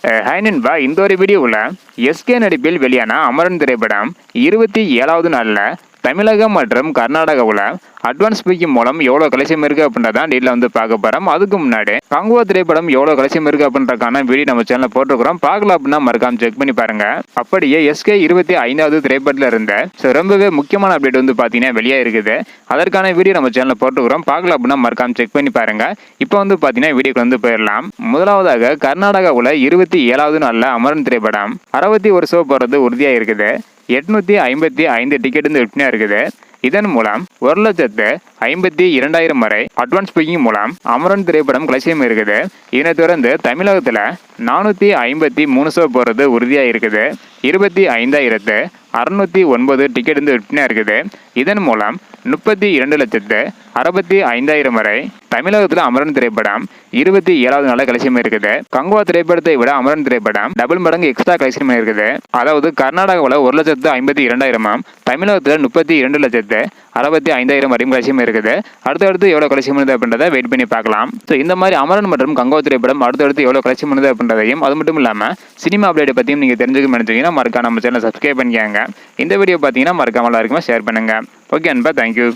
Hi நண்பா, இந்த ஒரு வீடியோவில் எஸ்கே நடிப்பில் வெளியான அமரன் திரைப்படம் 27வது நாளில் தமிழகம் மற்றும் கர்நாடகாவில் அட்வான்ஸ் புக்கிங் மூலம் எவ்வளோ கலெக்ஷன் இருக்குது அப்படின்றதான் டீலில் வந்து பார்க்க போகிறோம். அதுக்கு முன்னாடி கங்குவா திரைப்படம் எவ்வளோ கலெக்ஷன் இருக்குது அப்படின்றக்கான வீடியோ நம்ம சேனலில் போட்டிருக்கிறோம். பார்க்கலாம் அப்படின்னா மறக்காம செக் பண்ணி பாருங்க. அப்படியே எஸ்கே 25வது திரைப்படத்தில் இருந்த ரொம்பவே முக்கியமான அப்டேட் வந்து பார்த்தீங்கன்னா வெளியே இருக்குது. அதற்கான வீடியோ நம்ம சேனலில் போட்டுக்கிறோம். பார்க்கலாம் அப்படின்னா மறக்காம செக் பண்ணி பாருங்க. இப்போ வந்து பார்த்தீங்கன்னா வீடியோக்கு வந்து போயிடலாம். முதலாவதாக கர்நாடகாவில் 27வது நாளில் அமரன் திரைப்படம் 61 ஷோ போகிறது உறுதியாக இருக்குது. 855 டிக்கெட் வந்து விற்பனையாக இருக்குது. இதன் மூலம் 1,52,000 வரை அட்வான்ஸ் புக்கிங் மூலம் அமரன் திரைப்படம் கலெக்ஷன் இருக்குது. இதனை தொடர்ந்து தமிழகத்தில் 453 ஷோ போகிறது உறுதியாக இருக்குது. 25,609 டிக்கெட் வந்து விற்பனையாக இருக்குது. இதன் மூலம் 32,65,000 வரை தமிழகத்தில் அமரன் திரைப்படம் 27வது நாளில் கலெக்ஷன் இருக்குது. கங்குவா திரைப்படத்தை விட அமரன் திரைப்படம் டபுள் மடங்கு எக்ஸ்ட்ரா கலெக்ஷன் இருக்குது. அதாவது கர்நாடகாவில் 1,52,000, தமிழகத்தில் 32,65,000 வரையும் கலெக்ஷன் இருக்குது. அடுத்தடுத்து எவ்வளோ கலெக்ஷன் பண்ணுது அப்படின்றத வெயிட் பண்ணி பார்க்கலாம். ஸோ இந்த மாதிரி அமரன் மற்றும் கங்குவா திரைப்படம் அடுத்தடுத்து எவ்வளோ கலெக்ஷன் பண்ணுது அப்படின்றதையும், அது மட்டும் இல்லாமல் சினிமா அப்டேட் பற்றியும் நீங்கள் தெரிஞ்சுக்க நினைச்சீங்கன்னா மறக்காம நம்ம சேனலை சப்ஸ்கிரைப் பண்ணிக்காங்க. இந்த வீடியோ பார்த்தீங்கன்னா மறக்காம எல்லாருக்குமே ஷேர் பண்ணுங்க. ஓகே அன்பா, தேங்க்யூ.